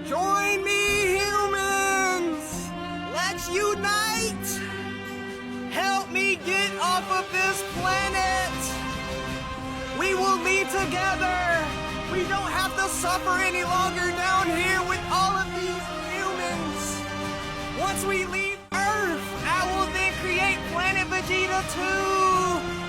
Join me, humans! Let's unite! Help me get off of this planet! We will leave together! We don't have to suffer any longer down here with all of these humans! Once we leave Earth, I will then create Planet Vegeta 2!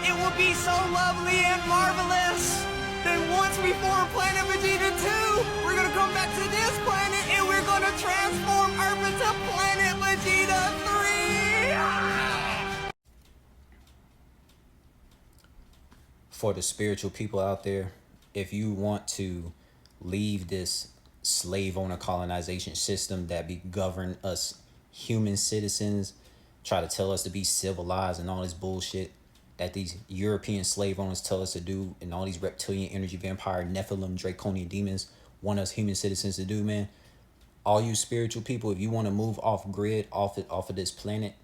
It will be so lovely and marvelous! Then once we form Planet Vegeta 2, we're gonna come back to this planet and we're gonna transform Earth into Planet Vegeta 3! For the spiritual people out there, if you want to leave this slave owner colonization system that be govern us human citizens, try to tell us to be civilized and all this bullshit that these European slave owners tell us to do, and all these reptilian energy vampire Nephilim draconian demons want us human citizens to do, man. All you spiritual people, if you want to move off grid, off of this planet,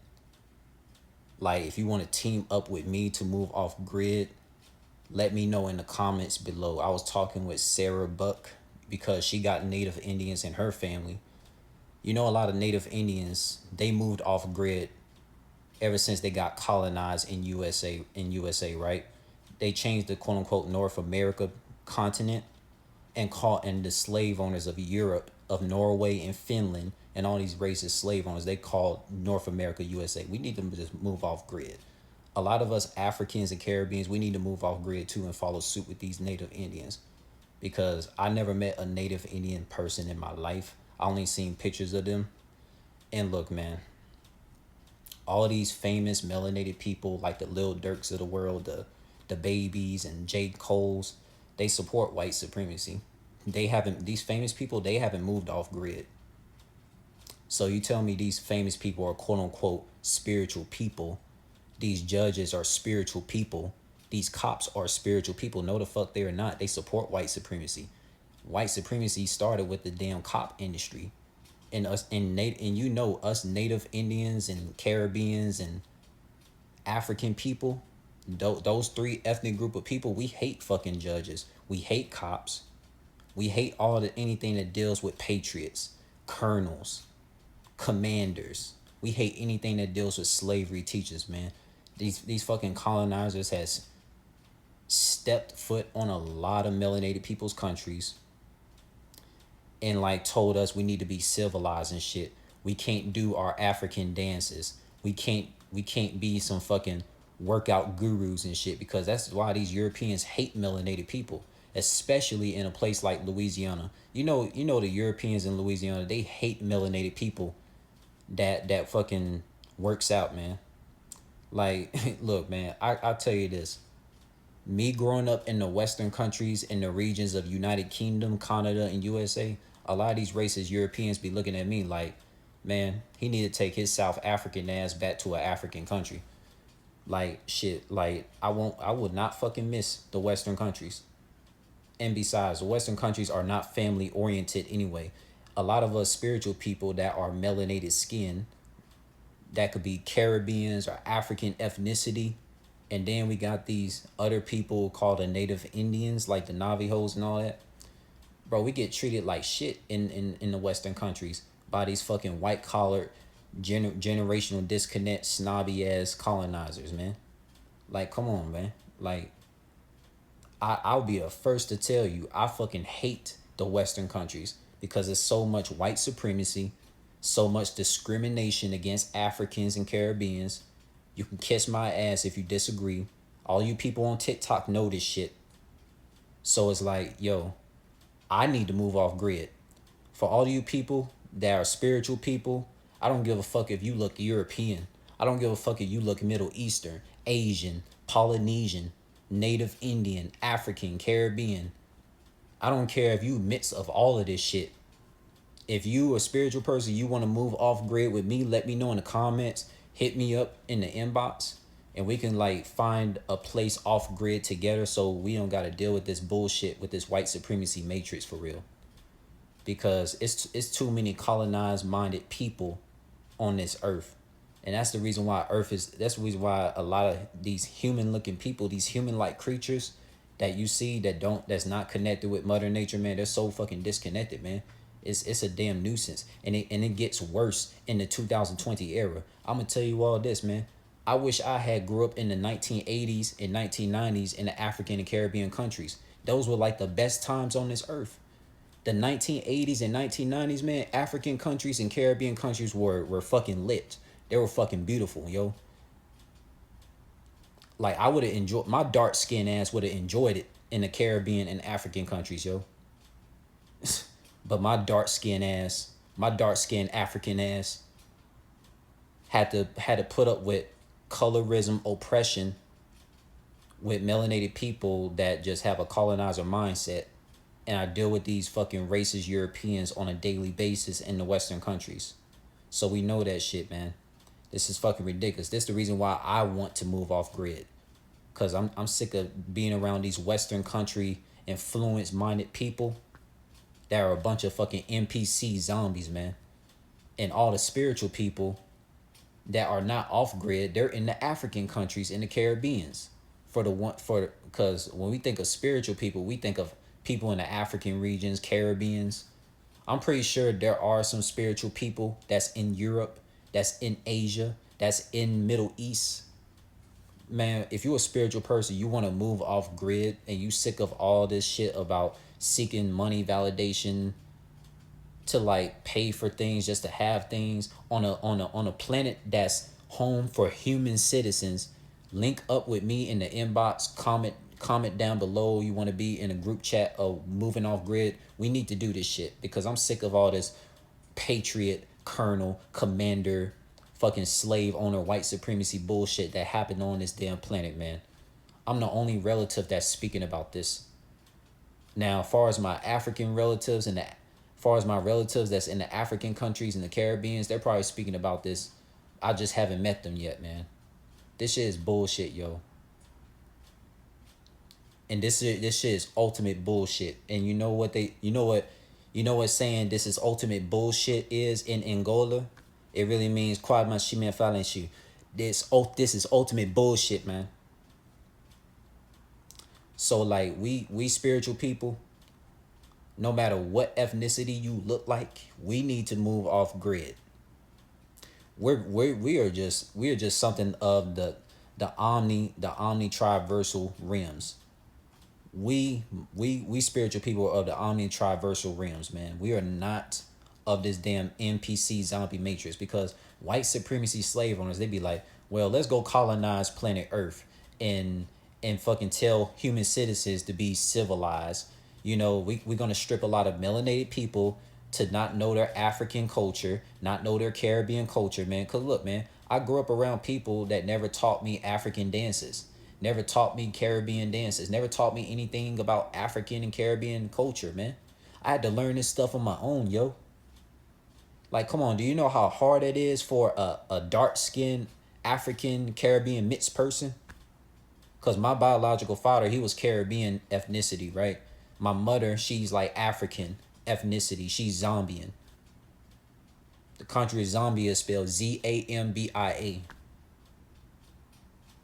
like if you want to team up with me to move off grid, let me know in the comments below. I was talking with Sarah Buck because she got Native Indians in her family. You know, a lot of Native Indians, they moved off grid ever since they got colonized in USA, right? They changed the quote unquote North America continent and the slave owners of Europe, of Norway and Finland, and all these racist slave owners, they called North America USA. We need to just move off grid. A lot of us Africans and Caribbeans, we need to move off grid too and follow suit with these Native Indians, because I never met a Native Indian person in my life. I only seen pictures of them. And look, man, all these famous melanated people like the Lil Durks of the world, the Babies and J. Cole's, they support white supremacy. These famous people, they haven't moved off grid. So you tell me these famous people are quote unquote spiritual people. These judges are spiritual people. These cops are spiritual people. No, the fuck they are not. They support white supremacy. White supremacy started with the damn cop industry. And us and you know, us Native Indians and Caribbeans and African people, those three ethnic group of people, we hate fucking judges. We hate cops. We hate anything that deals with patriots, colonels, commanders. We hate anything that deals with slavery teachers, man. These fucking colonizers has stepped foot on a lot of melanated people's countries and like told us we need to be civilized and shit. We can't do our African dances. We can't be some fucking workout gurus and shit, because that's why these Europeans hate melanated people, especially in a place like Louisiana. You know the Europeans in Louisiana, they hate melanated people that fucking works out, man. Like, look, man, I'll tell you this. Me growing up in the Western countries, in the regions of United Kingdom, Canada, and USA, a lot of these racist Europeans be looking at me like, man, he need to take his South African ass back to an African country. Like, shit, like, I would not fucking miss the Western countries. And besides, the Western countries are not family oriented anyway. A lot of us spiritual people that are melanated skin, that could be Caribbeans or African ethnicity. And then we got these other people called the Native Indians, like the Navajos and all that. Bro, we get treated like shit in the Western countries by these fucking white-collared, generational disconnect, snobby-ass colonizers, man. Like, come on, man. Like, I'll be the first to tell you, I fucking hate the Western countries because there's so much white supremacy, so much discrimination against Africans and Caribbeans. You can kiss my ass if you disagree. All you people on TikTok know this shit. So it's like, yo, I need to move off grid. For all you people that are spiritual people, I don't give a fuck if you look European. I don't give a fuck if you look Middle Eastern, Asian, Polynesian, Native Indian, African, Caribbean. I don't care if you mix of all of this shit. If you a spiritual person, you want to move off grid with me, let me know in the comments. Hit me up in the inbox and we can like find a place off grid together so we don't got to deal with this bullshit with this white supremacy matrix for real. Because it's too many colonized minded people on this earth. And that's the reason why that's the reason why a lot of these human looking people, these human like creatures that you see that's not connected with Mother Nature, man, they're so fucking disconnected, man. It's a damn nuisance, and it gets worse in the 2020 era. I'm gonna tell you all this, man. I wish I had grew up in the 1980s and 1990s in the African and Caribbean countries. Those were like the best times on this earth. The 1980s and 1990s, man, African countries and Caribbean countries were fucking lit. They were fucking beautiful, yo. Like I would have enjoyed, my dark skinned ass would have enjoyed it in the Caribbean and African countries, yo. But my dark skinned African ass had to put up with colorism oppression with melanated people that just have a colonizer mindset. And I deal with these fucking racist Europeans on a daily basis in the Western countries. So we know that shit, man. This is fucking ridiculous. This is the reason why I want to move off grid. Cause I'm sick of being around these Western country influence minded people that are a bunch of fucking NPC zombies, man. And all the spiritual people that are not off grid, they're in the African countries, in the Caribbeans. Because when we think of spiritual people, we think of people in the African regions, Caribbeans. I'm pretty sure there are some spiritual people that's in Europe, that's in Asia, that's in Middle East. Man, if you're a spiritual person, you want to move off grid and you sick of all this shit about seeking money validation to like pay for things just to have things on a planet that's home for human citizens, link up with me in the inbox, comment down below you want to be in a group chat of moving off grid. We need to do this shit because I'm sick of all this patriot, colonel, commander, fucking slave owner, white supremacy bullshit that happened on this damn planet, man. I'm the only relative that's speaking about this. Now, as far as my African relatives and far as my relatives that's in the African countries and the Caribbeans, they're probably speaking about this. I just haven't met them yet, man. This shit is bullshit, yo. And this shit is ultimate bullshit. And you know what saying this is ultimate bullshit is in Angola? It really means Quad Shime Falenshi. This is ultimate bullshit, man. So like we spiritual people, no matter what ethnicity you look like, we need to move off grid. We are just something of the omni triversal realms. We spiritual people are of the omni triversal realms, man. We are not of this damn NPC zombie matrix, because white supremacy slave owners, they be like, well, let's go colonize planet Earth and fucking tell human citizens to be civilized. You know, we're gonna strip a lot of melanated people to not know their African culture, not know their Caribbean culture, man. Cause look, man, I grew up around people that never taught me African dances, never taught me Caribbean dances, never taught me anything about African and Caribbean culture, man. I had to learn this stuff on my own, yo. Like, come on, do you know how hard it is for a dark-skinned African Caribbean mixed person? Because my biological father, he was Caribbean ethnicity, right? My mother, she's like African ethnicity. She's Zambian. The country of Zambia is spelled Zambia.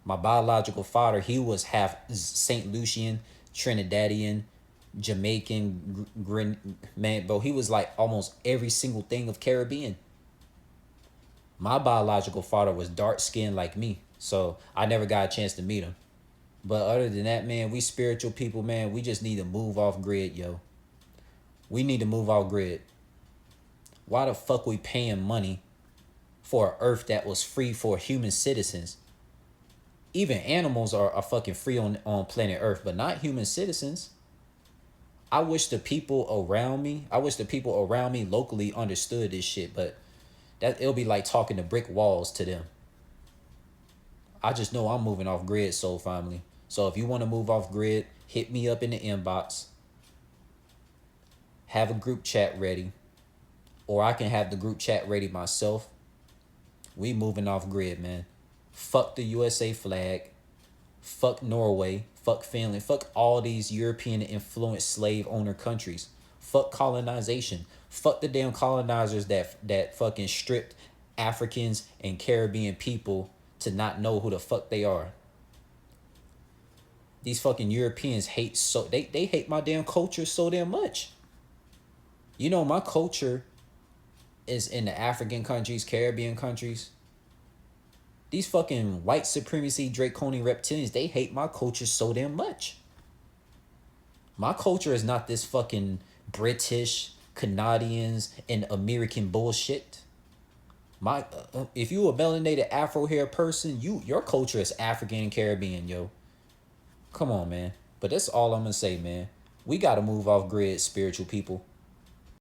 My biological father, he was half St. Lucian, Trinidadian, Jamaican, man, bro. He was like almost every single thing of Caribbean. My biological father was dark skinned like me, so I never got a chance to meet him. But other than that, man, we spiritual people, man, we just need to move off grid, yo. We need to move off grid. Why the fuck we paying money for an earth that was free for human citizens? Even animals are fucking free on planet Earth, but not human citizens. I wish the people around me locally understood this shit, but it'll be like talking to brick walls to them. I just know I'm moving off grid, soul family. So if you want to move off grid, hit me up in the inbox. Have a group chat ready. Or I can have the group chat ready myself. We moving off grid, man. Fuck the USA flag. Fuck Norway. Fuck Finland. Fuck all these European influenced slave owner countries. Fuck colonization. Fuck the damn colonizers that fucking stripped Africans and Caribbean people to not know who the fuck they are. These fucking Europeans hate they hate my damn culture so damn much. You know, my culture is in the African countries, Caribbean countries. These fucking white supremacy draconian reptilians, they hate my culture so damn much. My culture is not this fucking British, Canadians, and American bullshit. My if you a melanated Afro hair person, your culture is African and Caribbean, yo. Come on, man. But that's all I'm gonna say, man. We gotta move off grid, spiritual people.